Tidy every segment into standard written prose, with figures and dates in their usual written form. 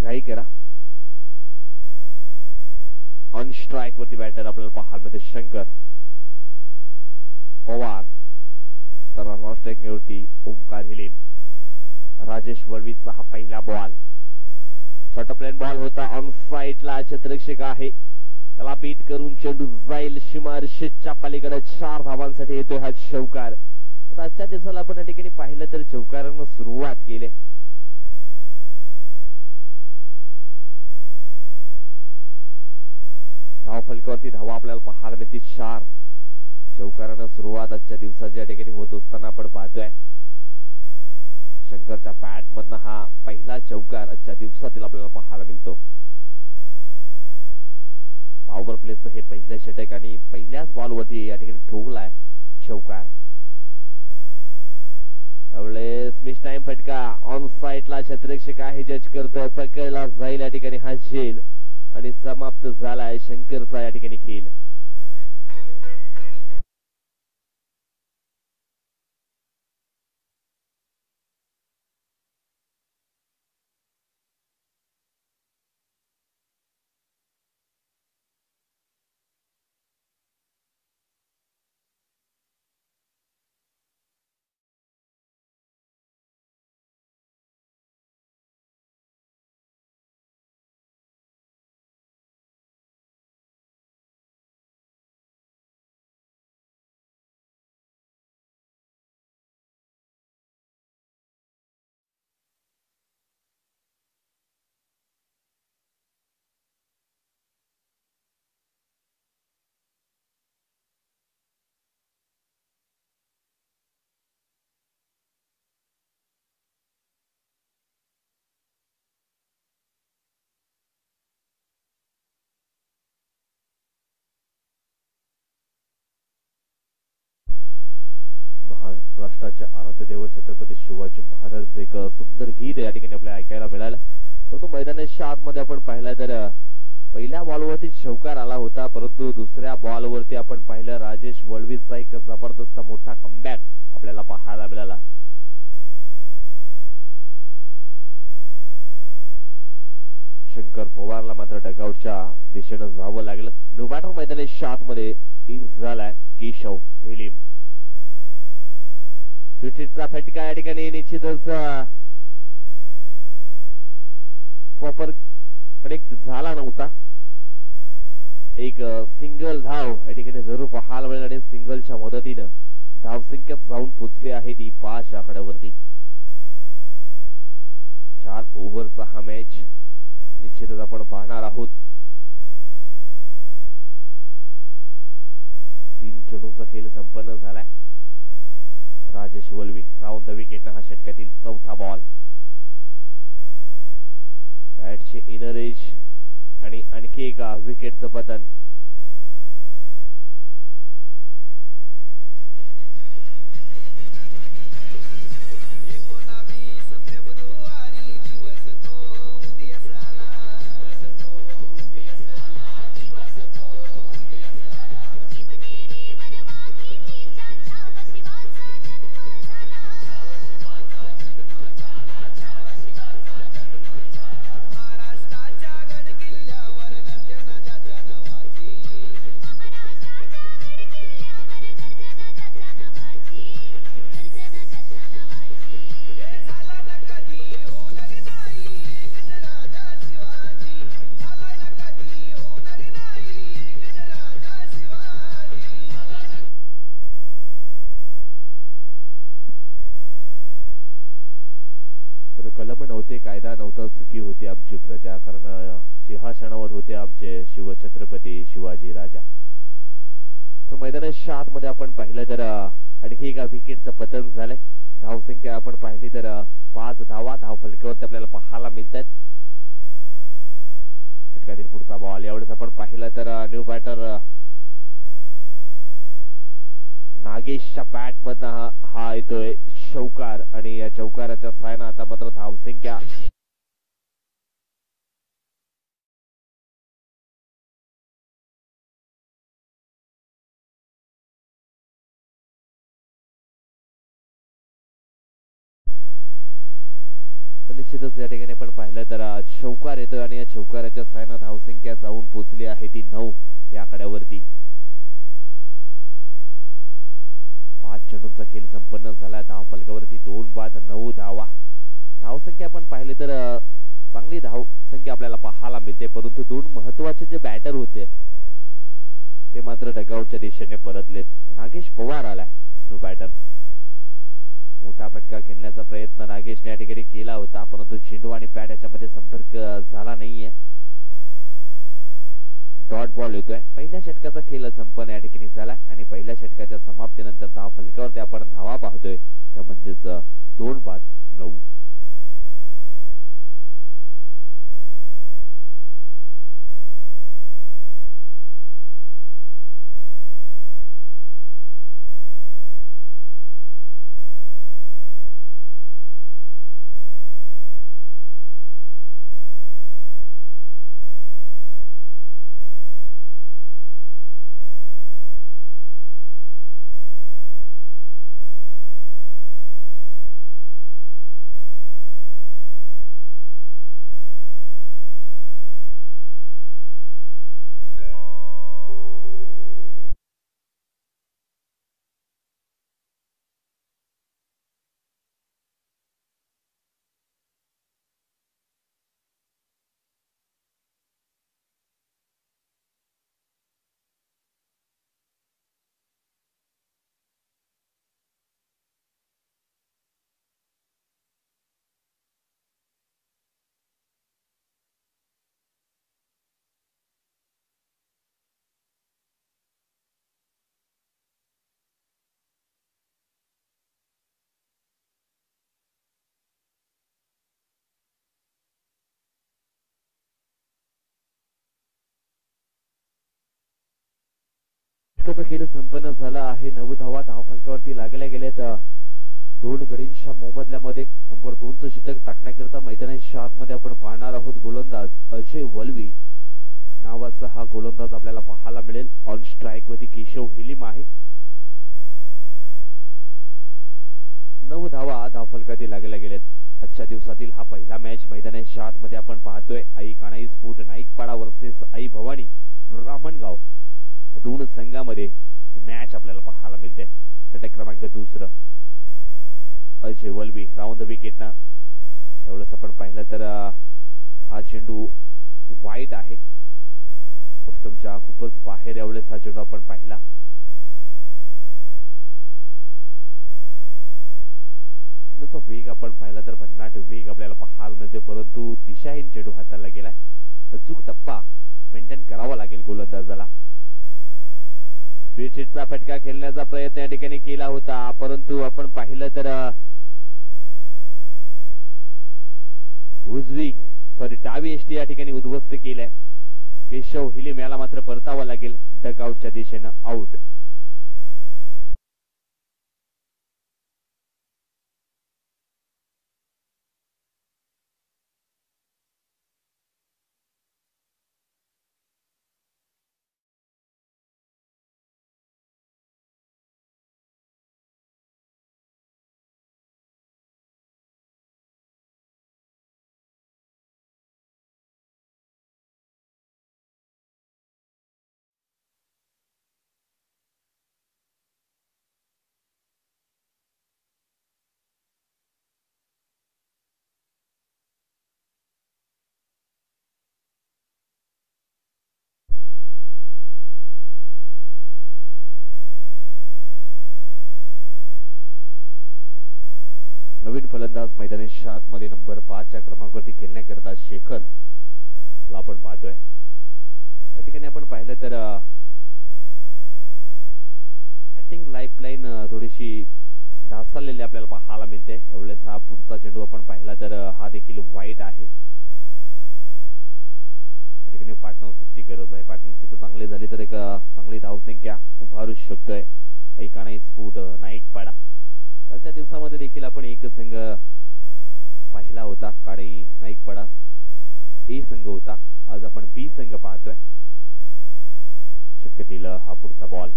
घाई करा. On strike वरती बॅटर आपल्याला पाहायला मिळते शंकर पवार. तर नॉन स्ट्राइक वरती ओमकार हिलेम. राजेश वळवीचा हा पहिला बॉल. शॉर्ट प्लेन बॉल होता. ऑन साइडला क्षेत्ररक्षक आहे, त्याला बीट करून चेंडू जाईल सीमारेषेच्या पलीकडे. 4 धावांसाठी येतो हा चौकार. तर आजच्या दिवसाला आपण या ठिकाणी पाहिलं तर चौकारानं सुरुवात केली. धाव फलकावरती धावा आपल्याला पाहायला मिळते 4. चौकारानं सुरुवात आजच्या दिवसाच्या ठिकाणी होत असताना आपण पाहतोय. शंकरच्या बॅट मधनं हा पहिला चौकार आजच्या दिवसातील आपल्याला पाहायला मिळतो. पॉवर प्लेचं हे पहिलं षटक आणि पहिल्याच बॉलवरती या ठिकाणी ठोकलाय चौकार. त्यावेळेस मिस टाइम फटका. ऑन साइडला क्षेत्ररक्षक आहे, जज करतोय, पकडला जाईल या ठिकाणी हा झेल आणि समाप्त झालाय शंकरचा या ठिकाणी खेळ. महाराष्ट्राचे आराध्य देव छत्रपती शिवाजी महाराजांचं एक सुंदर गीत या ठिकाणी आपल्याला ऐकायला मिळालं. परंतु मैदानाच्या आतमध्ये आपण पाहिलं तर पहिल्या बॉलवरती चौकार आला होता, परंतु दुसऱ्या बॉलवरती आपण पाहिलं राजेश वळवीचा एक जबरदस्त मोठा कमबॅक आपल्याला पाहायला मिळाला. शंकर पवारला मात्र डगआउटच्या दिशेनं जावं लागलं. नो बॅटर मैदानाच्या आतमध्ये इन झालाय केशव हिलीम. स्विचचा फटका या ठिकाणी निश्चितच प्रॉपर कनेक्ट झाला नव्हता. एक सिंगल धाव या ठिकाणी जरूर पाहायला मिळेल आणि सिंगलच्या मदतीनं धावसंख्या जाऊन पोहोचली आहे ती 5 आकड्यावरती. 4 ओव्हरचा हा मॅच निश्चितच आपण पाहणार आहोत. 3 चेंडूंचा खेळ संपन्न झालाय. Rajesh Valvi round the wicket हा षटकातील 4था बॉल. बॅटचे इनर एज आणि आणखी एका विकेटचं पतन. कलम नव्हते, कायदा नव्हता, सुखी होती आमची प्रजा, कारण सिंहासनावर होते आमचे शिवछत्रपती शिवाजी राजा. तर मैदानाच्या आतमध्ये आपण पाहिलं तर आणखी एका विकेटचं पतन झालंय. धावसंख्या आपण पाहिली तर 5 धावा धाव फलकावरती आपल्याला पाहायला मिळतात. षटकातील पुढचा बॉल यावेळेस आपण पाहिलं तर न्यू बॅटर नागेशच्या बॅट मधनं हा येतोय चौकार आणि या चौकाराच्या सायनं आता मात्र धावसंख्या निश्चितच या ठिकाणी आपण पाहिलं तर चौकार येतोय आणि या चौकाराच्या साहाय्याने धावसंख्या जाऊन पोहोचली आहे ती 9 या आकड्यावरती. 5 चेंडूंचा खेळ संपन्न झाला. धाव फलकावरती 2 बाद 9 धावा. धावसंख्या आपण पाहिली तर चांगली धावसंख्या आपल्याला पाहायला मिळते, परंतु 2 महत्वाचे जे बॅटर होते ते मात्र डगआउटच्या दिशेने परतलेत. नागेश पवार आलाय न्यू बॅटर. मोठा फटका खेळण्याचा प्रयत्न नागेशने या ठिकाणी केला होता, परंतु चेंडू आणि बॅट याच्यामध्ये संपर्क झाला नाहीये. डॉट बॉल येतोय. पहिल्या षटकाचा खेळ संपन्न या ठिकाणी झाला आणि पहिल्या षटकाच्या समाप्तीनंतर धाव फलकावरती आपण धावा पाहतोय त्या म्हणजेच 2 बाद 9. खेळ संपन्न झाला आहे. 9 धावा धाव फलकावरती लागल्या गेल्यात. 2 गडींच्या मोबदल्यामध्ये नंबर 2चं षटक टाकण्याकरता मैदानाच्या आतमध्ये आपण पाहणार आहोत गोलंदाज अजय वलवी नावाचा हा गोलंदाज आपल्याला पाहायला मिळेल. ऑन स्ट्राईक वरती केशव हिलिम आहे. 9 धावा धाव फलकावरती लागल्या गेल्यात. आजच्या दिवसातील हा पहिला मॅच मैदानाच्या आतमध्ये आपण पाहतोय. आई काणाई स्फोट नाईकपाडा वर्सेस आई भवानी ब्राह्मणगाव. 2 संघामध्ये मॅच आपल्याला पाहायला मिळते. षटक क्रमांक 2 अजय वलवी राऊंड द विकेटनं. एवढंच आपण पाहिलं तर हा चेंडू वाईट आहे. ऑस्टमच्या खूपच बाहेर एवढेच हा चेंडू आपण पाहिला. चेंडूचा वेग आपण पाहिला तर भन्नाट वेग आपल्याला पाहायला मिळते, परंतु दिशाहीन चेंडू हाताला गेलाय. अचूक टप्पा मेंटेन करावा लागेल गोलंदाजाला. स्वीटशीटचा फटका खेळण्याचा प्रयत्न या ठिकाणी केला होता, परंतु आपण पाहिलं तर डावी एसटी या ठिकाणी उद्ध्वस्त केलाय. केशव हिलिम याला मात्र परतावा लागेल डगआउटच्या दिशेनं. आउट. नवीन फलंदाज मैदानाच्या आतमध्ये नंबर 5 क्रमांकावरती खेळण्याकरता शेखर ला आपण पाहतोय. या ठिकाणी आपण पाहिलं तर बॅटिंग लाईफलाईन थोडीशी ढासळलेली आपल्याला पाहायला मिळते. एवढेच हा पुढचा चेंडू आपण पाहिला तर हा देखील वाईट आहे. या ठिकाणी पार्टनरशिपची गरज आहे. पार्टनरशिप चांगली झाली तर एक चांगली धावसंख्या उभारू शकतोय ऐकाणाई स्फोट नाईकपाडा. कालच्या दिवसामध्ये देखील आपण एक संघ पाहिला होता. काळी नाईकपाडा ए संघ होता. आज आपण बी संघ पाहतोय. षटकातील हा पुढचा बॉल.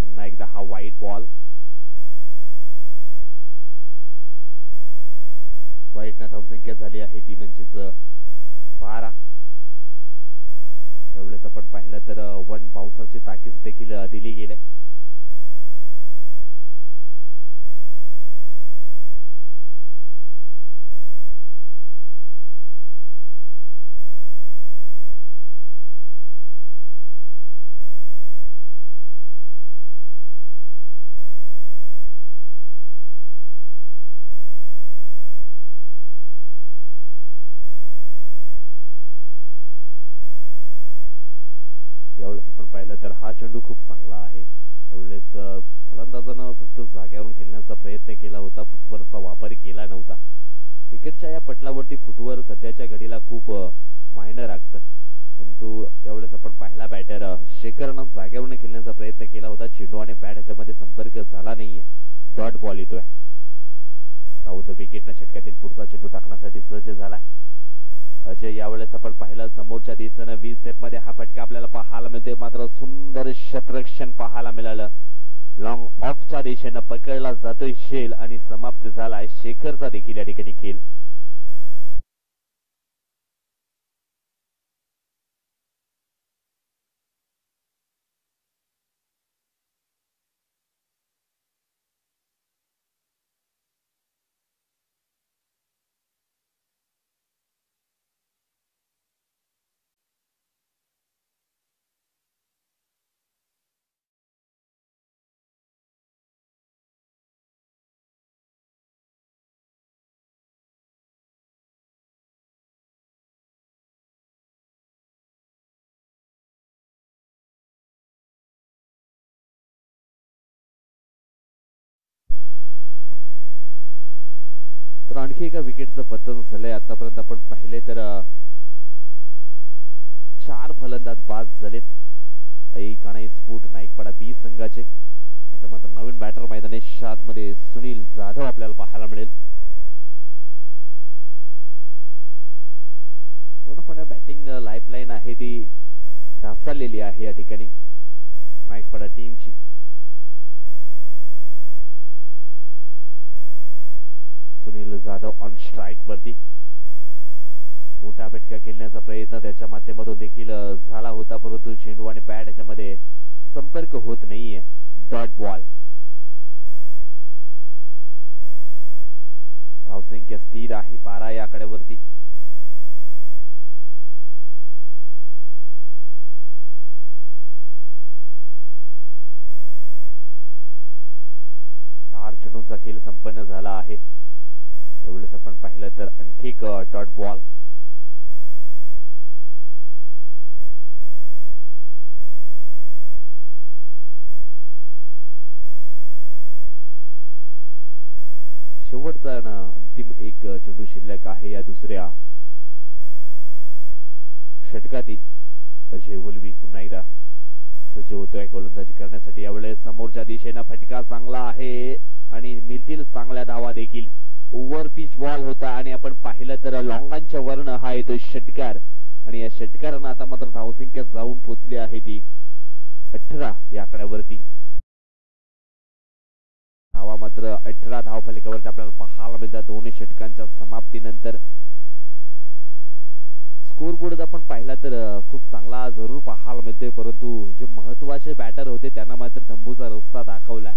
पुन्हा एकदा हा वाईट बॉल. वाईट धावसंख्या झाली आहे ती म्हणजेच 12. एवढेच आपण पाहिलं तर 1 बाउन्सरची ताकीद देखील दिली गेली. एवढेच आपण पाहिलं तर हा चेंडू खूप चांगला आहे. एवढेच फलंदाजानं फक्त जाग्यावरून खेळण्याचा प्रयत्न केला होता, फुटवरचा वापर केला नव्हता. क्रिकेटच्या या पटलावरती फुटवर सध्याच्या घडीला खूप मायने राखतं, परंतु एवढेच आपण पाहिला बॅटर शेखरनं जाग्यावरून खेळण्याचा प्रयत्न केला होता. चेंडू आणि बॅट याच्यामध्ये संपर्क झाला नाहीये. डॉट बॉल येतोय. राऊंड द विकेटला षटकातील पुढचा चेंडू टाकण्यासाठी सज्ज झाला अजय. यावेळेस आपण पाहिलं समोरच्या दिशेनं 20 स्टेप मध्ये हा फटका आपल्याला पाहायला मिळतोय. मात्र सुंदर क्षेत्ररक्षण पाहायला मिळालं. लॉंग ऑफच्या दिशेनं पकडला जातोय शेल आणि समाप्त झालाय शेखरचा देखील या ठिकाणी खेळ. तर आणखी एका विकेटचं पतन झालंय. आतापर्यंत आपण पाहिले तर 4 फलंदाज बाद झालेत. काणाई स्फोट नाईकपाडा बी संघाचे. आता मात्र नवीन बॅटर मैदानी 7 मध्ये सुनील जाधव आपल्याला पाहायला मिळेल. पूर्णपणे बॅटिंग लाईफलाईन आहे ती ढासळलेली आहे या ठिकाणी नाईकपाडा टीमची. सुनील जाधव ऑन स्ट्राइक वरती. मोठा फटका खेळण्याचा प्रयत्न त्याच्या माध्यमातून देखील झाला होता, परंतु चेंडू आणि बॅट याच्यामध्ये संपर्क होत नाहीये. Dot ball. धावसंख्या स्थिर आहे 12 या आकड्यावरती. चार चेंडूंचा खेळ संपन्न झाला आहे. एवढेच आपण पाहिलं तर आणखी एक डॉट बॉल. शेवटचा अंतिम एक चेंडू शिल्लक आहे या दुसऱ्या षटकातील. अजय वलवी पुन्हा एकदा सज्ज होतोय गोलंदाजी करण्यासाठी. यावेळेस समोरच्या दिशेनं फटका चांगला आहे आणि मिळतील चांगल्या धावा देखील. ओव्हर पिच बॉल होता आणि आपण पाहिलं तर लॉंगांच्या वर्ण हा येतो षटकार आणि या षटकारानं आता मात्र धावसंख्या जाऊन पोहोचली आहे ती 18 या आकड्यावरती. धावा मात्र 18 धाव फलकावरती आपल्याला पाहायला मिळतात दोन्ही षटकांच्या समाप्तीनंतर. स्कोरबोर्ड आपण पाहिला तर खूप चांगला जरूर पाहायला मिळतोय, परंतु जे महत्वाचे बॅटर होते त्यांना मात्र तंबूचा रस्ता दाखवलाय.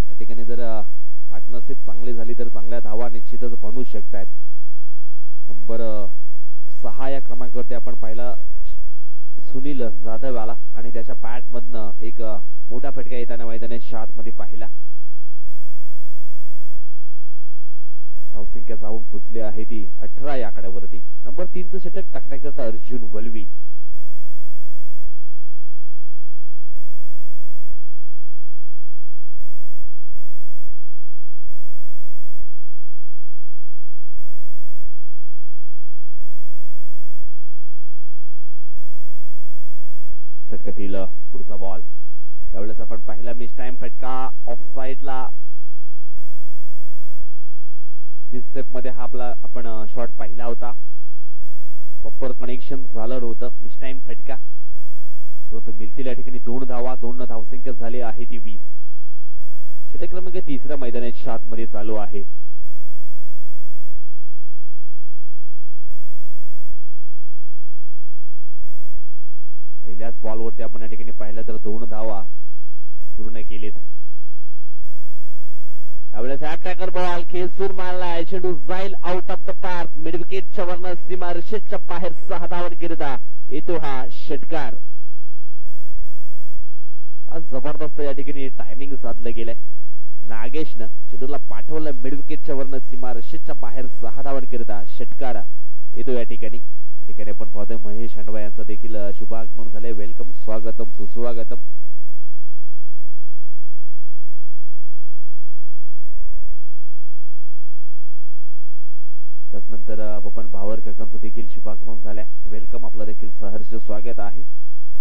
या ठिकाणी जर पार्टनरशिप चांगली झाली तर चांगल्या धावा निश्चितच बनवू शकतात. नंबर 6 या क्रमांकावरती आपण पाहिला सुनील जाधव आला आणि त्याच्या पॅट मधनं एक मोठा फटका येताना मैदानी 7 मध्ये पाहिला. धावसंख्या जाऊन पोचली आहे ती 18 या आकड्यावरती. नंबर 3 चं षटक टाकण्याकरता अर्जुन वलवी. षटकातील पुढचा बॉल. त्यावेळेस आपण पाहिला मिस टाइम फटका ऑफ साइडला 20 स्टेप मध्ये हा आपला आपण शॉट पाहिला होता. प्रॉपर कनेक्शन झालं नव्हतं. मिस टाइम फटका, परंतु मिळतील या ठिकाणी 2 धावा. 2 धावसंख्या झाली आहे ती 20. षटक क्रमांक 3 मैदानात 7 मध्ये चालू आहे. पहिल्याच बॉलवरती आपण या ठिकाणी पाहिलं तर 2 धावा पूर्ण केलीत. यावेळेस अटॅकर बॉल खेचून मारलाय, चेंडू जाईल out of the park. Mid विकेटच्या वरनं सीमारेषेच्या बाहेर 6 धावांकरिता येतो हा षटकार. आज जबरदस्त या ठिकाणी टायमिंग साधलं गेलंय. नागेशनं चेंडूला पाठवलं मिड विकेटच्या वरनं सीमारेषेच्या बाहेर 6 धावांकरिता षटकार येतो या ठिकाणी. आपण पाहतोय महेश हंडवा यांचं देखील शुभागमन झालंय. वेलकम, स्वागतम, सुस्वागतम. त्यानंतर बबन भावर काकांचं देखील शुभागमन झालंय. वेलकम, आपलं देखील सहर्ष स्वागत आहे.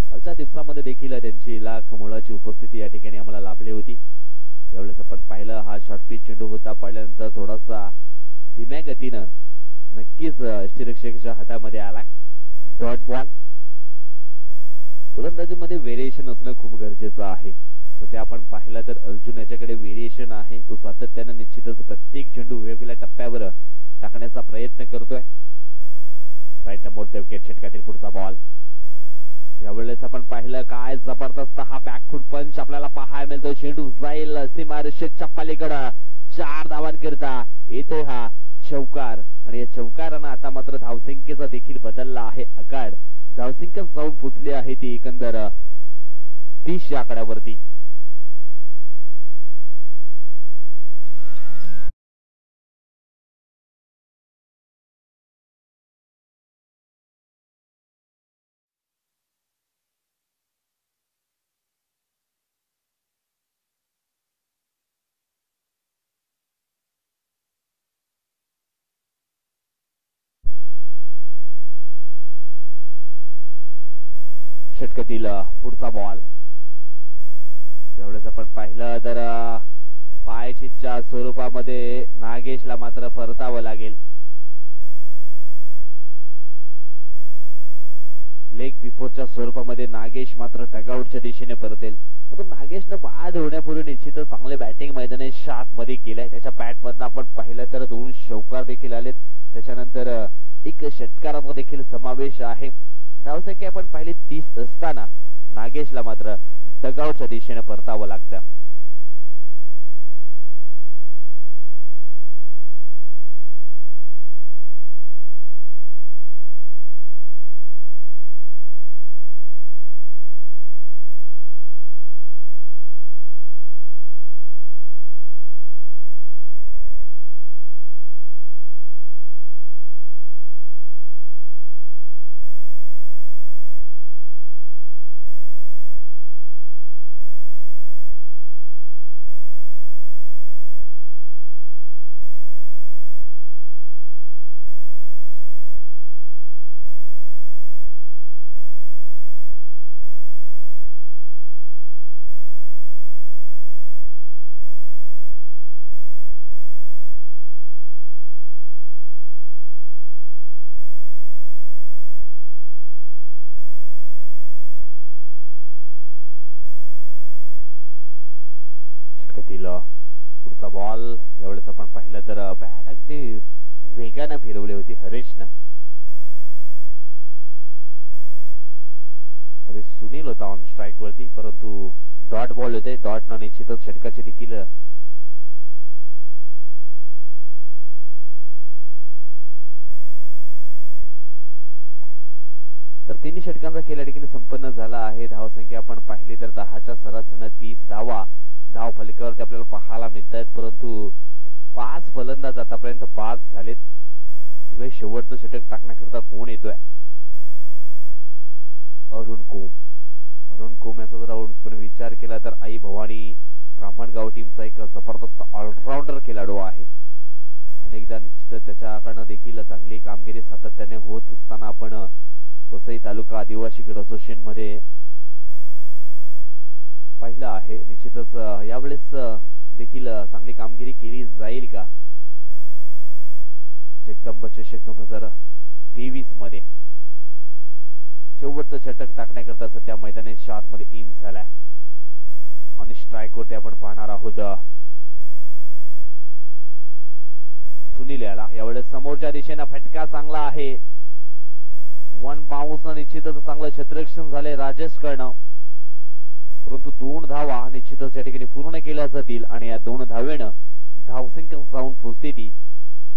कालच्या दिवसामध्ये देखील त्यांची लाख मोलाची उपस्थिती या ठिकाणी आम्हाला लाभली होती. यावेळेस आपण पाहिलं हा शॉर्ट पिच चेंडू होता. पाहिल्यानंतर थोडासा धीम्या गतीनं नक्कीच यष्टीरक्षकाच्या हातामध्ये आला. Dot ball. गोलंदाजीमध्ये व्हेरिएशन असणं खूप गरजेचं आहे. सध्या आपण पाहिलं तर अर्जुन याच्याकडे व्हेरिएशन आहे. तो सातत्यानं निश्चितच प्रत्येक चेंडू वेगवेगळ्या टप्प्यावर टाकण्याचा प्रयत्न करतोय. राईट नंबर विकेट षटकातील पुढचा बॉल. यावेळेस आपण पाहिलं काय जबरदस्त हा बॅकफूट पंच आपल्याला पाहायला मिळतो. चेंडू जाईल सीमारेषेच्या पलीकडे. 4 धावांकरिता येतो हा चौकार. आणि या चौकारानं आता मात्र धावसंख्येचा देखील बदलला आहे आकार. धावसंख्या जाऊन पोचली आहे ती एकंदर 30 या आकड्यावरती. षटकातील पुढचा बॉल. त्यावेळेस आपण पाहिलं तर पायचीच्या स्वरूपामध्ये नागेशला मात्र परतावं लागेल. लेग बिफोरच्या स्वरूपामध्ये नागेश मात्र डगआउटच्या दिशेने परतेल. नागेशनं बाद होण्यापूर्वी निश्चितच चांगले बॅटिंग मैदानी शाट मध्ये केलंय. त्याच्या बॅट मधनं आपण पाहिलं तर 2 चौकार देखील आलेत. त्याच्यानंतर एक षटकाराचा देखील समावेश आहे. धावसंख्या आपण पाहिली 30 असताना नागेशला मात्र डगआउटच्या दिशेने परतावं लागतं. पुढचा बॉल. यावेळेस आपण पाहिलं तर बॅट अगदी वेगाने फिरवली होती हरीशनं. अरे सुनील होता ऑन स्ट्राइक वरती, परंतु डॉट बॉल होते. डॉटनं निश्चितच षटकाची देखील तर 3 षटकांचा खेळ या ठिकाणी संपन्न झाला आहे. धावसंख्या आपण पाहिली तर 10च्या सरासरीने 30 धावा धाव फलकावरती आपल्याला पाहायला मिळत आहेत. परंतु 5 फलंदाज आतापर्यंत बाद झालेत. शेवटचं षटक टाकण्याकरता कोण येतोय? अरुण कोम. अरुण कोम याचा जर आपण विचार केला तर आई भवानी ब्राह्मणगाव टीमचा एक जबरदस्त ऑलराऊंडर खेळाडू आहे. अनेकदा निश्चित त्याच्याकडनं देखील चांगली कामगिरी सातत्याने होत असताना आपण वसई तालुका आदिवासी क्रीडा असोसिएशन मध्ये पाहिलं आहे. निश्चितच यावेळेस देखील चांगली कामगिरी केली जाईल का? जगदंब चषक 2023 मध्ये शेवटचं षटक टाकण्याकरता सध्या मैदानी शात मध्ये इन झालाय आणि स्ट्राइक वरती आपण पाहणार आहोत सुनील याला. यावेळेस समोरच्या दिशेने फटका चांगला आहे. वन बाउन्स निश्चितच चांगलं क्षेत्ररक्षण झाले राजेश कडनं, परंतु 2 धावा निश्चितच या ठिकाणी पूर्ण केल्या जातील आणि या 2 धावेनं धावसंख्या जाऊन पोहोचते ती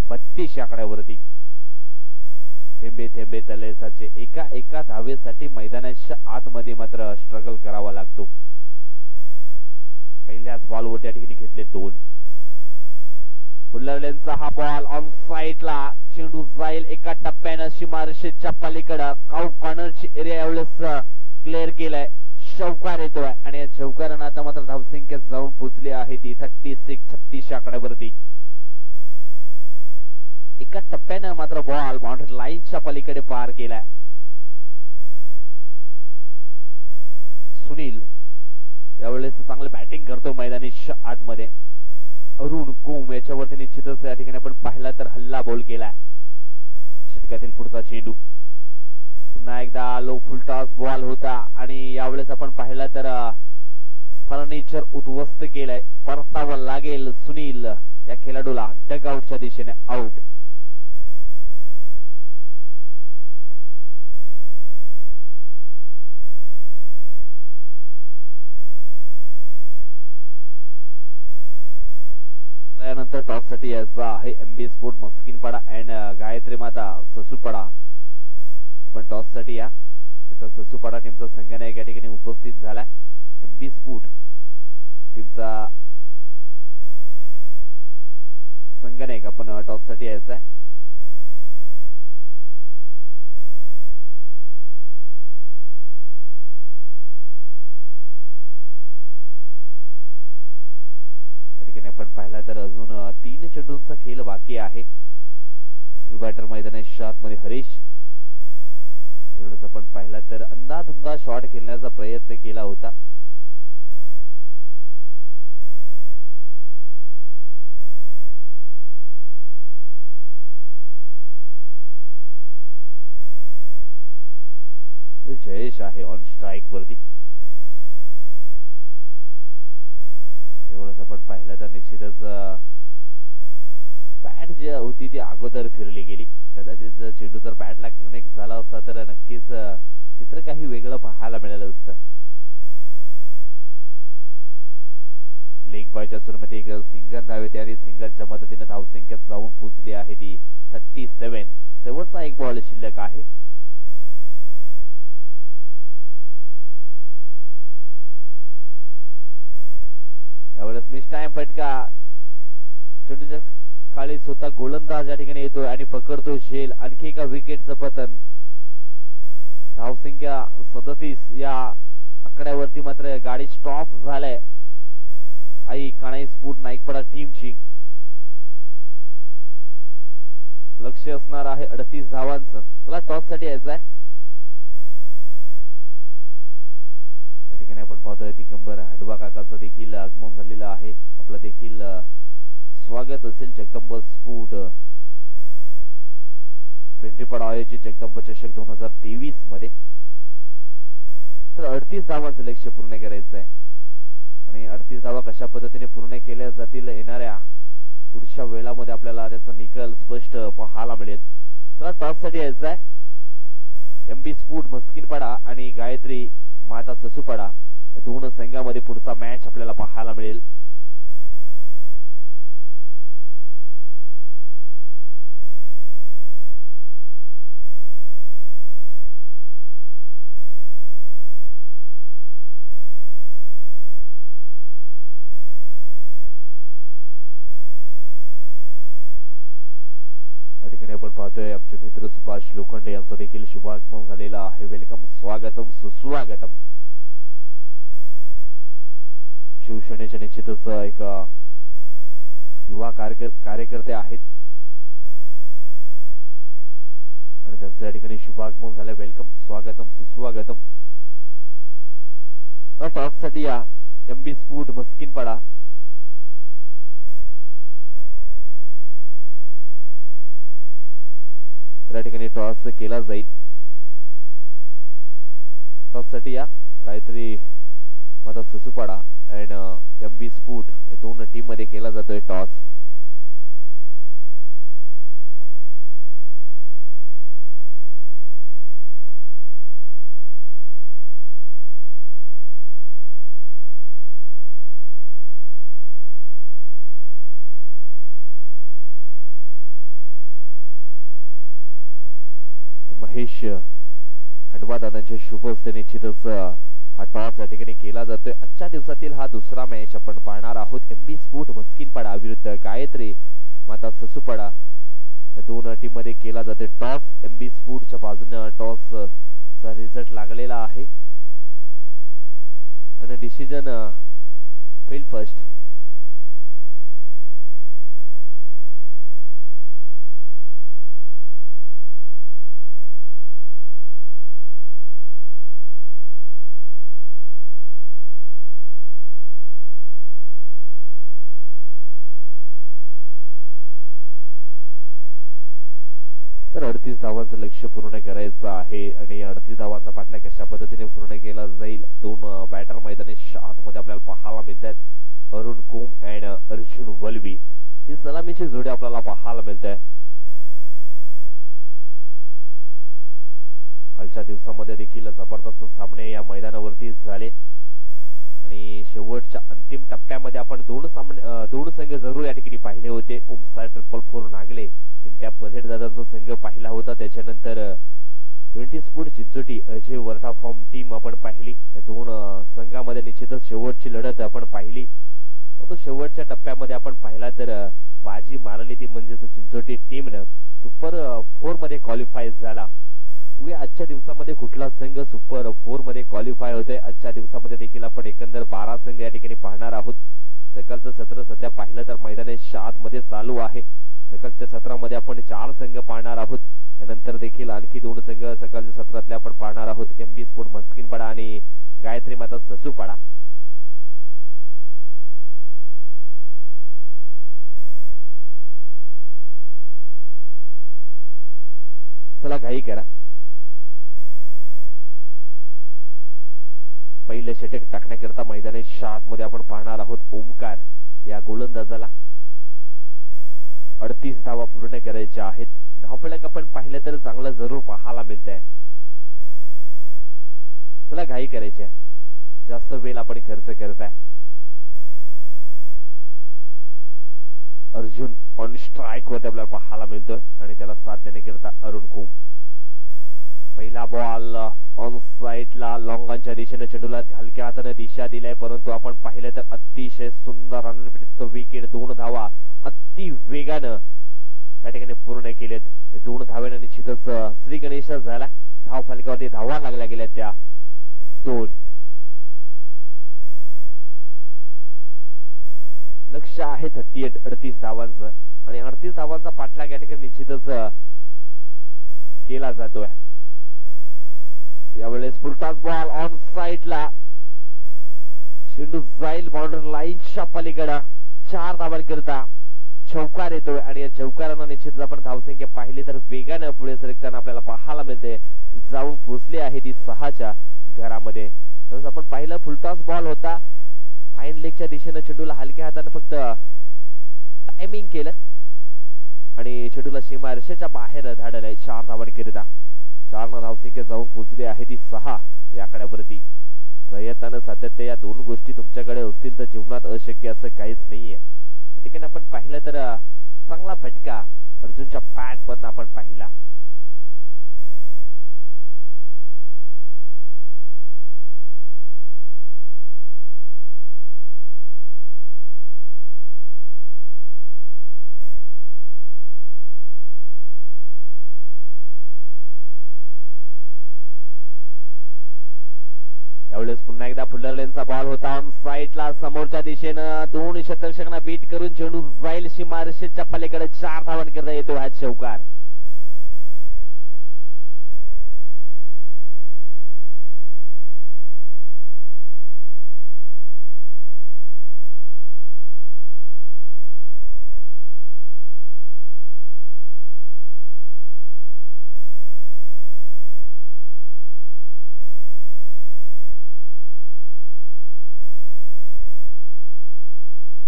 32 आकड्यावरती. थेंबे थेंबे तले साचे, एका एका धावेसाठी मैदानाच्या आतमध्ये मात्र स्ट्रगल करावा लागतो. पहिल्याच बॉलवर त्या ठिकाणी घेतले 2. फुलरलेंचा हा बॉल ऑन साइडला, चेंडू जाईल एका टप्प्यानं सीमारेषेच्या पलीकडे. कॉर्नरची एरिया यावेळेस क्लिअर केलाय. चौकार येतोय आणि या चौकारानं आता मात्र धावसंख्या जाऊन पोहोचली आहे ती 36 आकड्यावरती. एका टप्प्यानं मात्र बॉल बाउंड्री लाईनच्या पलीकडे पार केलाय. सुनील यावेळेस चांगलं बॅटिंग करतो मैदानाच्या आतमध्ये. अरुण कुम याच्यावरती निश्चितच या ठिकाणी आपण पाहिला तर हल्ला बॉल केलाय. षटकातील पुढचा चेंडू पुन्हा एकदा लो फुलटॉस बॉल होता आणि यावेळेस आपण पाहिला तर फर्निचर उद्ध्वस्त केलंय. परतावं लागेल सुनील या खेळाडूला डगआउटच्या दिशेने. आउट. यानंतर टॉस साठी यायचा आहे एमबी स्पोर्ट मस्किनपाडा अँड गायत्री माता ससूपाडा. आपण टॉस साठी या. ससूपाडा टीमचा संघनायक या ठिकाणी उपस्थित झाला. एमबी स्पोर्ट टीमचा संघनायक आपण टॉस साठी यायचा आहे. आपण पाहिला तर अजून 3 चेंडूंचा खेळ बाकी आहे. बॅटर मैदानाच्या आतमध्ये हरीश. एवढंच आपण पाहिला तर अंदाधुंदा शॉट खेळण्याचा प्रयत्न केला होता. जयेश आहे ऑन स्ट्राईक वरती. एवढंच आपण पाहिलं तर निश्चितच बॅट जी होती ती अगोदर फिरली गेली. कदाचित जर चेंडू जर बॅटला कनेक्ट झाला असता तर नक्कीच चित्र काही वेगळं पाहायला मिळालं असतं. लेग बॉयच्या सुरुवाती एक सिंगल धावे आणि सिंगलच्या मदतीने धावसंख्या जाऊन पोहोचली आहे ती 37. शेवटचा एक बॉल शिल्लक आहे. त्यावेळेस मिस टाइम फटका. चेंडूच्या खाली स्वतः गोलंदाज या ठिकाणी येतोय आणि पकडतो झेल. आणखी एका विकेटचं पतन. धावसंख्या 37 या आकड्यावरती मात्र गाडी स्टॉप झालाय आई काणाई स्पोर्ट नाईकपाडा टीमची. लक्ष असणार आहे 38 धावांचं. तुला टॉस साठी यायचं आहे. त्या ठिकाणी आपण पाहतोय दिगंबर हांडवा काकाचं देखील आगमन झालेलं आहे. आपलं देखील स्वागत असेल जगदंब स्पोर्ट पेंढरीपाडा आयोजित जगदंब चषक 2023 मध्ये. तर 38 धावांचं लक्ष्य पूर्ण करायचं आहे आणि 38 धावा कशा पद्धतीने पूर्ण केल्या जातील येणाऱ्या पुढच्या वेळामध्ये आपल्याला त्याचा निकाल स्पष्ट पाहायला मिळेल. तर टॉस साठी यायचं आहे. एमबी स्पोर्ट मस्किनपाडा आणि गायत्री माता ससूपाडा या 2 संघामध्ये पुढचा मॅच आपल्याला पाहायला मिळेल. ठिकाणी आपण पाहतोय आमचे मित्र सुभाष लोखंडे यांचं देखील शुभागमन झालेलं आहे. वेलकम, स्वागतम, सुस्वागतम. शिवसेनेचे निश्चितच एक युवा कार्यकर्ते आहेत आणि त्यांचं या ठिकाणी शुभागमन झालंय. वेलकम, स्वागतम, सुस्वागतम. टॉस साठी या एमबी स्पोर्ट मस्किनपाडा. त्या ठिकाणी टॉस केला जाईल. टॉस साठी या गायत्री माता ससूपाडा अँड एमबी स्पोर्ट या 2 टीम मध्ये केला जातोय टॉस. महेश हंडवा दादांच्या शुभ हस्ते निश्चितच हा टॉस या ठिकाणी केला जातोय। आजच्या दिवसातील हा दुसरा मॅच आपण पाहणार आहोत। एमबी स्पोर्ट मस्किनपाडा विरुद्ध गायत्री माता ससूपाडा या दोन टीम मध्ये केला जातोय टॉस। एमबी स्पोर्टच्या बाजूने टॉस चा रिझल्ट लागलेला आहे आणि डिसिजन फील्ड फर्स्ट। तर 38 धावांचं लक्ष्य पूर्ण करायचं आहे आणि 38 धावांचा पाठला कशा पद्धतीने पूर्ण केला जाईल। दोन बॅटर मैदानी आतमध्ये आपल्याला पाहायला मिळतात। अरुण कोम अँड अर्जुन वलवी ही सलामीची जोडी आपल्याला पाहायला मिळते। कालच्या दिवसामध्ये देखील जबरदस्त सामने या मैदानावरती झाले आणि शेवटच्या अंतिम टप्प्यामध्ये आपण दोन संघ जरूर या ठिकाणी पाहिले होते। ओमसाय 444 नागले त्या परेड दादांचा संघ पाहिला होता। त्याच्यानंतर 20 sport Chinchoti Ajay Varatha form team आपण पाहिली। या दोन संघामध्ये निश्चितच शेवटची लढत आपण पाहिली। तो शेवटच्या टप्प्यामध्ये आपण पाहिला तर बाजी मारली ती म्हणजेच चिंचोटी टीमनं सुपर 4 मध्ये क्वालिफाय झाला। आजच्या दिवसामध्ये कुठला संघ सुपर 4 मध्ये क्वालिफाय होतोय आजच्या दिवसामध्ये देखील आपण एकंदर 12 संघ या ठिकाणी पाहणार आहोत। सकाळचं सत्र सध्या पाहिलं तर मैदानी 7 मध्ये चालू आहे। सकाळच्या सत्रामध्ये आपण 4 संघ पाहणार आहोत। यानंतर देखील आणखी 2 संघ सकाळच्या सत्रातले आपण पाहणार आहोत। एमबी स्पोर्ट मस्किनपाडा आणि गायत्री माता ससूपाडा। चला घाई करा। पहिले षटक टाकण्याकरता मैदानी 7 मध्ये आपण पाहणार आहोत ओमकार या गोलंदाजाला 38 धावा पूर्ण करायच्या आहेत। धावफलक आपण पाहिलं तर चांगलं जरूर पाहायला मिळतंय। चला घाई करायची आहे, जास्त वेळ आपण खर्च करताय। अर्जुन ऑन स्ट्राइक वरती आपल्याला पाहायला मिळतोय आणि त्याला साथ देण्याकरता अरुण कोम। पहिला बॉल ऑन साइडला लॉंगांच्या दिशेने चेंडूला हलक्या हाताने दिशा दिलाय, परंतु आपण पाहिलं तर अतिशय सुंदर रनपीडित विकेट 2 धावा अति वेगानं त्या ठिकाणी पूर्ण केलेत। 2 धाव्याने निश्चितच श्री गणेश झाला। धाव फलकावरती धावा लागल्या गेल्या त्या 2। लक्ष आहे 38 धावांचं आणि 38 धावांचा पाठलाग या ठिकाणी निश्चितच केला जातोय। यावेळेस पुरताच बॉल ऑन साइडला चेंडू जाईल बाउंड्री लाईनच्या पलीकडे 4 धावांकरता चौकार येतोय आणि या चौकारांना निश्चितच आपण धावसंख्या पाहिली तर वेगाने पुढे सरकताना आपल्याला पाहायला मिळते। जाऊन पोहोचली आहे ती 6च्या घरामध्ये। त्यावेळेस आपण पाहिलं फुलटॉस बॉल होता, फाईन लेगच्या दिशेने चेंडूला हलक्या हाताने फक्त टायमिंग केलं आणि चेंडूला सीमा रेषेच्या बाहेर धाडलंय 4 धावांकरिता। 4 धावसंख्या जाऊन पोहोचली आहे ती 6 या आकड्यावरती। प्रयत्नानं सातत्य या 2 गोष्टी तुमच्याकडे असतील तर जीवनात अशक्य असं काहीच नाहीये। त्या ठिकाणी आपण पाहिलं तर चांगला फटका अर्जुनच्या पॅट मधून आपण पाहिला। यावेळेस पुन्हा एकदा फुलरलेनचा बॉल होता ऑन साइडला समोरच्या दिशेनं 2 शतरक्षकांना बीट करून चेंडू जाईल सीमारेषेच्या पलीकडे 4 धावांकरता येतो हा चौकार।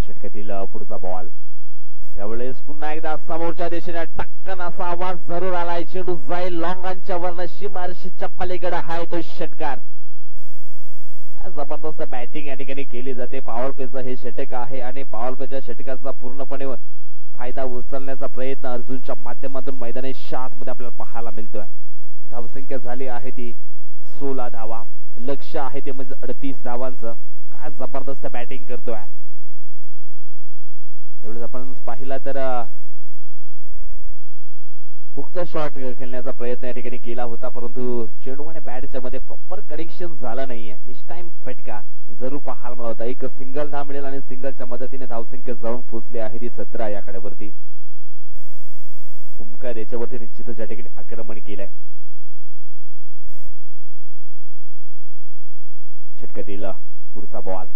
षटकातील पुढचा बॉल यावेळेस पुन्हा एकदा समोरच्या दिशेने टक्कन असा आवाज जरूर आलाय। चेंडू जाईल लॉंगांच्या वरनं सीमारेषेच्या पलीकडे हा तो षटकार। जबरदस्त बॅटिंग या ठिकाणी केली जाते। पॉवर प्लेचं हे षटक आहे आणि पॉवर प्लेच्या षटकाचा पूर्णपणे फायदा उचलण्याचा प्रयत्न अर्जुनच्या माध्यमातून मैदानी 7 मध्ये आपल्याला पाहायला मिळतोय। धावसंख्या झाली आहे ती 16 धावा. लक्ष आहे ते म्हणजे 38 धावांचं. काय जबरदस्त बॅटिंग करतोय. एवढंच आपण पाहिला तर हुकचा शॉट खेळण्याचा प्रयत्न या ठिकाणी केला होता, परंतु चेंडू आणि बॅटच्या मध्ये प्रॉपर कनेक्शन झालं नाहीये. मिस टाइम फटका जरूर पाहायला मिळाला होता. एक सिंगल धाव मिळेल आणि सिंगलच्या मदतीने धावसंख्या जाऊन पोहोचली आहे ती 17 या कड्यावरती. ओमकार याच्यावरती निश्चितच या ठिकाणी आक्रमण केलंय. षटकातील पुढचा बॉल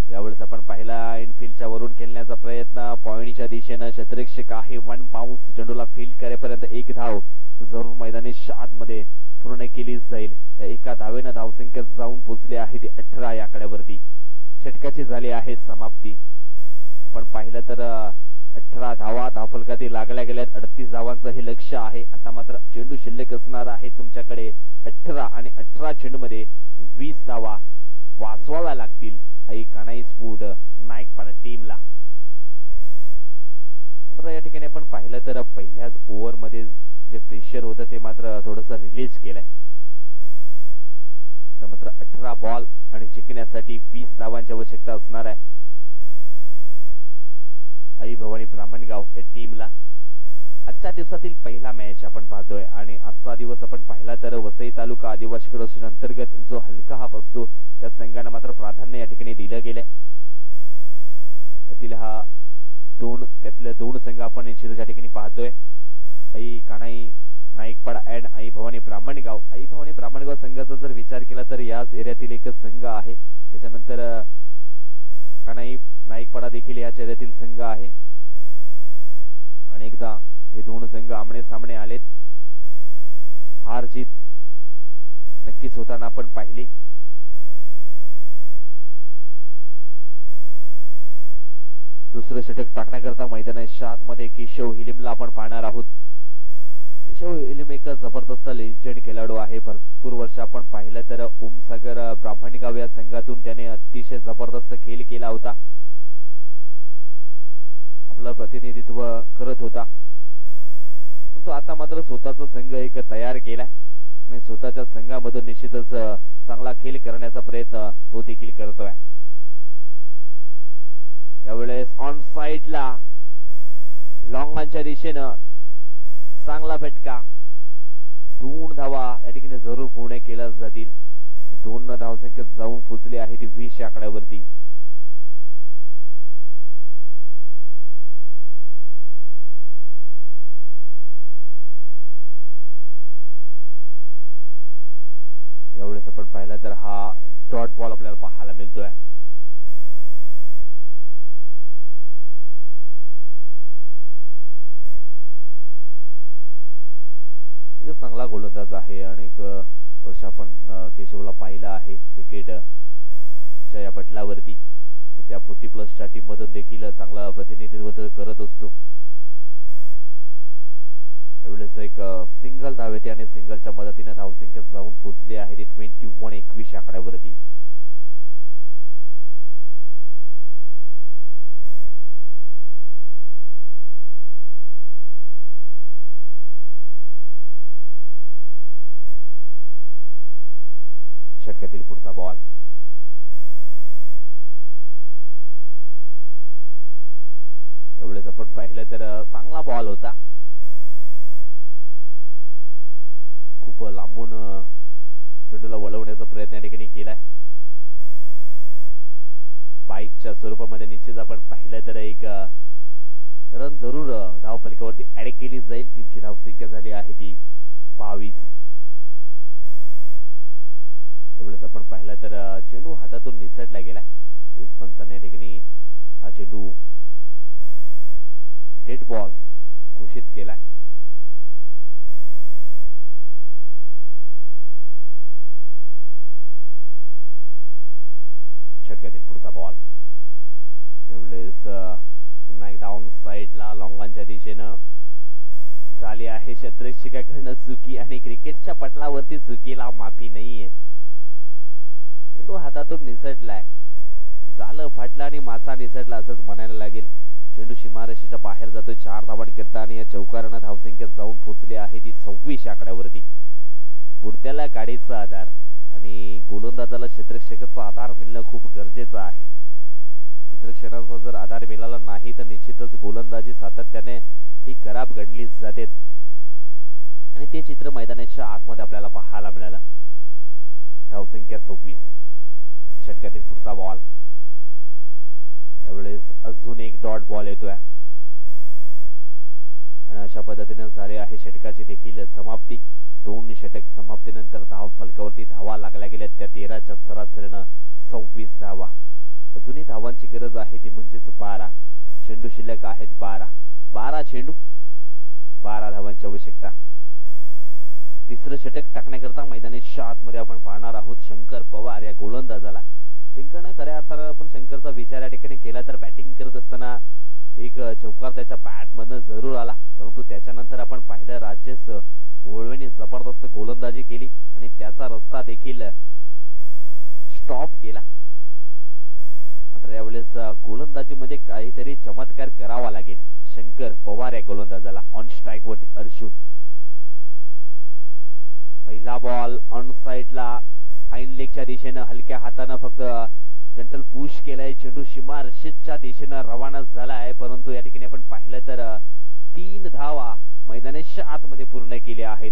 यावेळेस आपण पाहिला इनफिल्डच्या वरून खेळण्याचा प्रयत्न पॉइंटच्या दिशेनं. क्षेत्ररक्षक आहे 1 बाउन्स. चेंडूला फील्ड करेपर्यंत एक धाव जरूर मैदानी शाद मध्ये पूर्ण केली जाईल. एका धावेनं धावसंख्या जाऊन पोहोचली आहे ती 18 या कड्यावरती. षटकाची झाली आहे समाप्ती. आपण पाहिलं तर 18 धावा धावफलकातील लागल्या गेल्यात. 38 धावांचं हे लक्ष आहे. आता मात्र चेंडू शिल्लक असणार आहे तुमच्याकडे 18 आणि 18 चेंडूमध्ये 20 धावा वाचवाव्या लागतील आई कानाई स्पोर्ट नाईकपाडा टीमला. मात्र या ठिकाणी आपण पाहिलं तर पहिल्याच ओव्हर मध्ये जे प्रेशर होतं ते मात्र थोडस रिलीज केलंय. आता मात्र 18 बॉल आणि जिंकण्यासाठी 20 धावांची आवश्यकता असणार आहे आई भवानी ब्राह्मणगाव या टीमला. आजच्या दिवसातील पहिला मॅच आपण पाहतोय आणि आजचा दिवस आपण पाहिला तर वसई तालुका आदिवासी क्रीडा अंतर्गत जो हलका हाफ असतो त्या संघांना मात्र प्राधान्य या ठिकाणी दिलं गेलंय. त्यातले दोन संघ आपण निश्चितच ठिकाणी पाहतोय. आई कानाई नाईकपाडा अँड आई भवानी ब्राह्मणगाव. आई भवानी ब्राह्मणगाव संघाचा जर विचार केला तर याच एरियातील एकच संघ आहे. त्याच्यानंतर कानाई नाईकपाडा देखील याच एरियातील संघ आहे. अनेकदा हे दोन संघ आमने सामने आलेत. हार जीत नक्कीच होताना आपण पाहिली. दुसरं षटक टाकण्याकरता मैदानात शात मध्ये केशव हिलिमला आपण पाहणार आहोत. केशव हिलिम एक जबरदस्त लेजंड खेळाडू आहे. भरपूर वर्ष आपण पाहिलं तर ओमसागर ब्राह्मणगाव या संघातून त्याने अतिशय जबरदस्त खेळ केला होता. आपलं प्रतिनिधित्व करत होता. तो आता मात्र स्वतःचा संघ एक तयार केलाय आणि स्वतःच्या संघामधून निश्चितच चांगला खेळ करण्याचा प्रयत्न तो देखील करतोय. यावेळेस ऑन साइडला लॉंगांच्या दिशेनं चांगला फटका. 2 धावा या ठिकाणी जरूर पूर्ण केल्या जातील. 2 धावसंख्या जाऊन पोहोचली आहे ती 20 या आकड्यावरती. यावेळेस आपण पाहिला तर हा डॉट बॉल आपल्याला पाहायला मिळतोय. चांगला गोलंदाज आहे. अनेक वर्ष आपण केशवला पाहिलं आहे क्रिकेटच्या या पटलावरती. त्या 40+ टीम मधून देखील चांगला प्रतिनिधित्व करत असतो. एवढेच एक सिंगल धाव येते आणि सिंगलच्या मदतीने धावसंख्या जाऊन पोहोचली आहे ती 21 आकड्यावरती. षटकातील पुढचा बॉल एवढेच आपण पाहिलं तर चांगला बॉल होता. खूप लांबून चेंडूला वळवण्याचा प्रयत्न या ठिकाणी केलाय. बाईकच्या स्वरूपामध्ये निश्चित आपण पाहिलं तर एक रन जरूर धाव फलकावरती ऍड केली जाईल. टीमची धावसंख्या झाली आहे ती 22. एवढेच आपण पाहिलं तर चेंडू हातातून निसटला गेलाय. तेच पंचांनी या ठिकाणी हा चेंडू डेड बॉल घोषित केलाय. षटकातील पुढचा बॉल त्यावेळेस पुन्हा एकदा ऑन साइडला लॉंगांच्या दिशेनं झाली आहे क्षेत्ररक्षकाकडनं चुकी आणि क्रिकेटच्या पटलावरती चुकीला माफी नाहीये. चेंडू हातातून निसटलाय. झालं फाटला आणि मासा निसटला असंच म्हणायला लागेल. चेंडू सीमारेषेच्या बाहेर जातोय 4 धावांकरता आणि या चौकारानं धावसंख्या जाऊन पोहोचली आहे ती 26 आकड्यावरती. बुडत्याला गाडीचा आधार आणि गोलंदाजाला क्षेत्ररक्षकाचा आधार मिळणं खूप गरजेचं आहे. क्षेत्ररक्षकाचा जर आधार मिळाला नाही तर निश्चितच गोलंदाजी सातत्याने ही खराब गणली जाते आणि ते चित्र मैदानाच्या आतमध्ये आपल्याला पाहायला मिळालं. धावसंख्या 26. षटकातील पुढचा बॉल. यावेळेस अजून एक डॉट बॉल येतोय आणि अशा पद्धतीने झाले आहे षटकाची देखील समाप्ती. 2 षटक समाप्तीनंतर धाव फलकावरती धावा लागल्या गेल्या त्या 13च्या सरासरीनं 26 धावा. अजूनही धावांची गरज आहे ती म्हणजेच 12. चेंडू शिल्लक आहेत 12 चेंडू 12 धावांची आवश्यकता. तिसरं षटक टाकण्याकरता मैदानाच्या आतमध्ये आपण पाहणार आहोत शंकर पवार या गोलंदाजाला. शंकरनं खऱ्या अर्थानं आपण शंकरचा विचार या ठिकाणी केला तर बॅटिंग करत असताना एक चौकार त्याच्या बॅट मधनं जरूर आला, परंतु त्याच्यानंतर आपण पाहिलं राजेश वळवेने जबरदस्त गोलंदाजी केली आणि त्याचा रस्ता देखील स्टॉप केला. मात्र यावेळेस गोलंदाजीमध्ये काहीतरी चमत्कार करावा लागेल शंकर पवार या गोलंदाजाला. ऑन स्ट्राइक वरती अर्जुन. पहिला बॉल ऑन साइडला फाईन लेगच्या दिशेनं हलक्या हातानं फक्त जंटल पुश केलाय. चेंडू सीमा रशीदच्या दिशेनं रवाना झालाय, परंतु या ठिकाणी आपण पाहिलं तर 3 धावा मैदानाच्या आतमध्ये पूर्ण केल्या आहेत.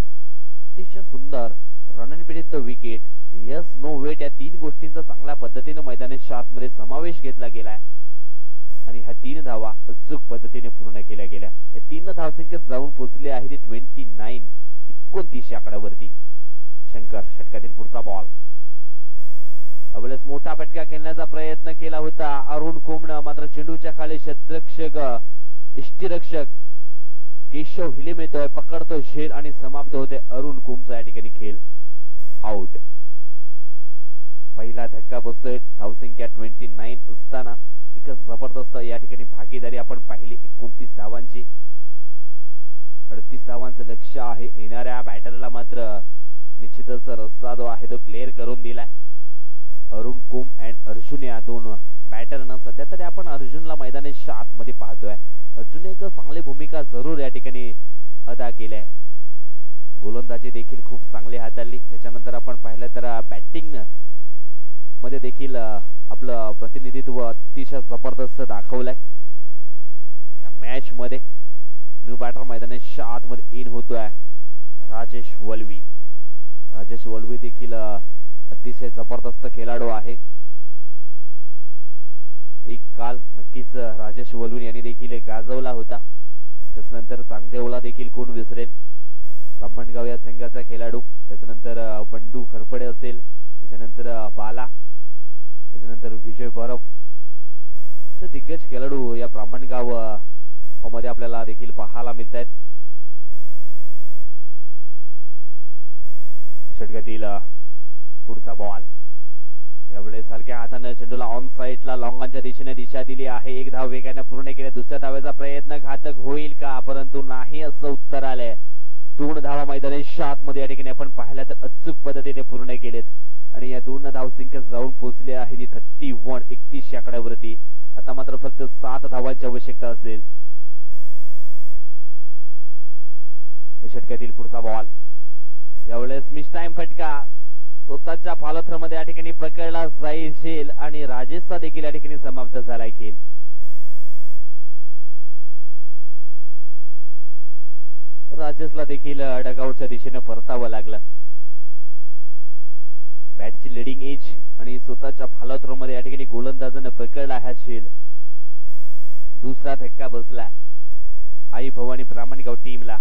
अतिशय सुंदर run and bit the wicket, yes no wait या 3 गोष्टींचा चांगल्या पद्धतीने मैदानाच्या आतमध्ये समावेश घेतला गेलाय आणि ह्या 3 धावा अचूक पद्धतीने पूर्ण केल्या गेल्या. या 3 धावसंख्येत जाऊन पोहोचले आहे ती 29 आकड्यावरती. शंकर षटकातील पुढचा बॉल. यावेळेस मोठा फटका खेळण्याचा प्रयत्न केला होता अरुण कोमण, मात्र चेंडूच्या खाली क्षेत्ररक्षक इष्टिरक्षक केशव हिलेम येतोय, पकडतो झेल आणि समाप्त होते अरुण कोमचा या ठिकाणी खेळ. आउट. पहिला धक्का बसतोय धावसंख्या 29 असताना एक जबरदस्त या ठिकाणी भागीदारी आपण पाहिली 29 धावांची. 38 धावांचं लक्ष आहे. येणाऱ्या बॅटरला मात्र निश्चितच रस्ता जो आहे तो क्लिअर करून दिलाय. अरुण कोम अँड अर्जुन या 2 बॅटरनं सध्या तरी आपण अर्जुनला मैदानाच्या आतमध्ये पाहतोय. अर्जुन एक चांगली भूमिका जरूर या ठिकाणी अदा केली. गोलंदाजी देखील खूप चांगली हाताळली. त्याच्यानंतर आपण पाहिलं तर बॅटिंग मध्ये देखील आपलं प्रतिनिधित्व अतिशय जबरदस्त दाखवलंय. या मॅच मध्ये न्यू बॅटर मैदानाच्या आतमध्ये इन होतोय राजेश वल्वी. राजेश वल्वी देखील अतिशय जबरदस्त खेळाडू आहे. एक काल नक्कीच राजेश वल्वी यांनी देखील गाजवला होता. त्याच्यानंतर चांगदेवला देखील कोण विसरेल, ब्राह्मणगाव या संघाचा खेळाडू. त्याच्यानंतर बंडू खरपडे असेल, त्याच्यानंतर बाला, त्याच्यानंतर विजय बरफ असे दिग्गज खेळाडू या ब्राह्मणगाव मध्ये आपल्याला देखील पाहायला मिळत आहेत. षटकातील पुढचा बॉल. यावेळेस हलक्या हाताने चेंडूला ऑन साइडला लॉंगांच्या दिशेने दिशा दिली आहे. 1 धाव वेगाने पूर्ण केली. दुसऱ्या धावेचा प्रयत्न घातक होईल का, परंतु नाही असं उत्तर आलंय. 2 धावा मैदानाच्या आतमध्ये या ठिकाणी आपण पाहिलं तर अचूक पद्धतीने पूर्ण केलेत आणि या 2 धावसंख्येत जाऊन पोहोचले आहे ती 31 आकड्यावरती. आता मात्र फक्त 7 धावांची आवश्यकता असेल. षटकातील पुढचा बॉल. यावेळेस मिस टाइम फटका स्वतःच्या फॉलोथ्रोमध्ये या ठिकाणी पकडला जाईल आणि राजेशचा देखील या ठिकाणी समाप्त झालाय खेळ. राजेशला देखील डगआउटच्या दिशेने परतावं लागलं. बॅटची लिडिंग एज आणि स्वतःच्या फॉलोथ्रोमध्ये या ठिकाणी गोलंदाजाने पकडला हा झेल. दुसरा धक्का बसला आई भवानी ब्राह्मणगाव टीमला.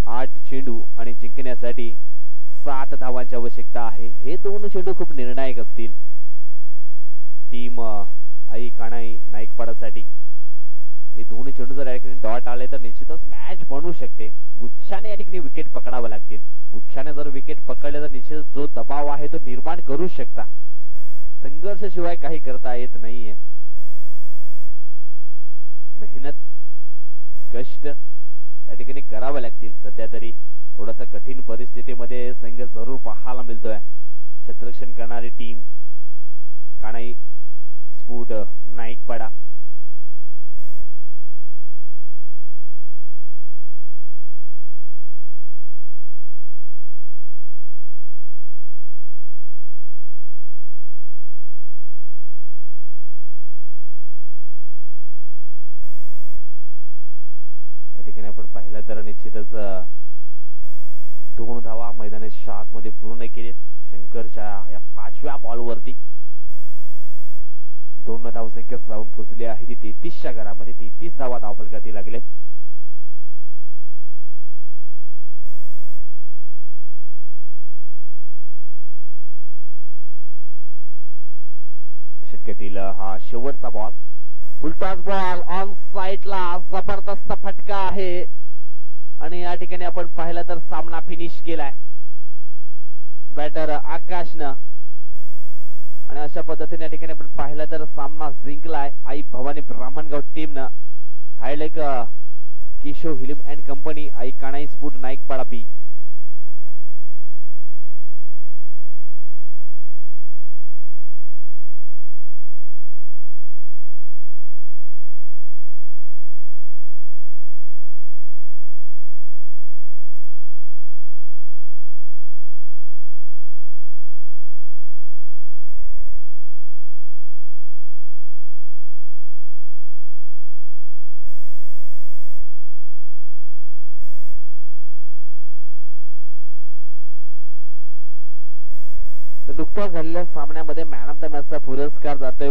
आठ चेंडू आणि जिंकण्यासाठी 7 धावांची आवश्यकता आहे. हे 2 चेंडू खूप निर्णायक असतील टीम आई काणाई नाईकपाडासाठी. हे 2 चेंडू जर या ठिकाणी डॉट आले तर निश्चितच मॅच बनू शकते. गुच्छाने या ठिकाणी विकेट पकडावं लागतील. गुच्छाने जर विकेट पकडले तर निश्चित जो दबाव आहे तो निर्माण करू शकता. संघर्षाशिवाय काही करता येत नाहीये. मेहनत कष्ट या ठिकाणी करावे लागतील. सध्या तरी थोडासा कठीण परिस्थितीमध्ये संघ जरूर पाहायला मिळतोय. क्षेत्ररक्षण करणारी टीम काणाई स्फूट नाईकपाडा. खरं तर निश्चितच 2 धावा मैदानाच्या आतमध्ये पूर्ण केलेत शंकरच्या या 5व्या बॉलवरती. 2 धावसंख्या जाऊन पोहोचली आहे ती 33च्या घरामध्ये. 33 धावा धावफलकाती लागले. षटकातील हा शेवटचा बॉल. उलटाच बॉल ऑन साइडला जबरदस्त फटका आहे आणि या ठिकाणी आपण पाहिलं तर सामना फिनिश केलाय बॅटर आकाशनं आणि अशा पद्धतीने या ठिकाणी आपण पाहिलं तर सामना जिंकलाय आई भवानी ब्राह्मणगाव टीमनं. हायलेक केशव हिलिम अँड कंपनी आई काणाई स्फूट नाईकपाडा बी. नुकत्याच झालेल्या सामन्यामध्ये मॅन ऑफ द मॅचचा पुरस्कार जातोय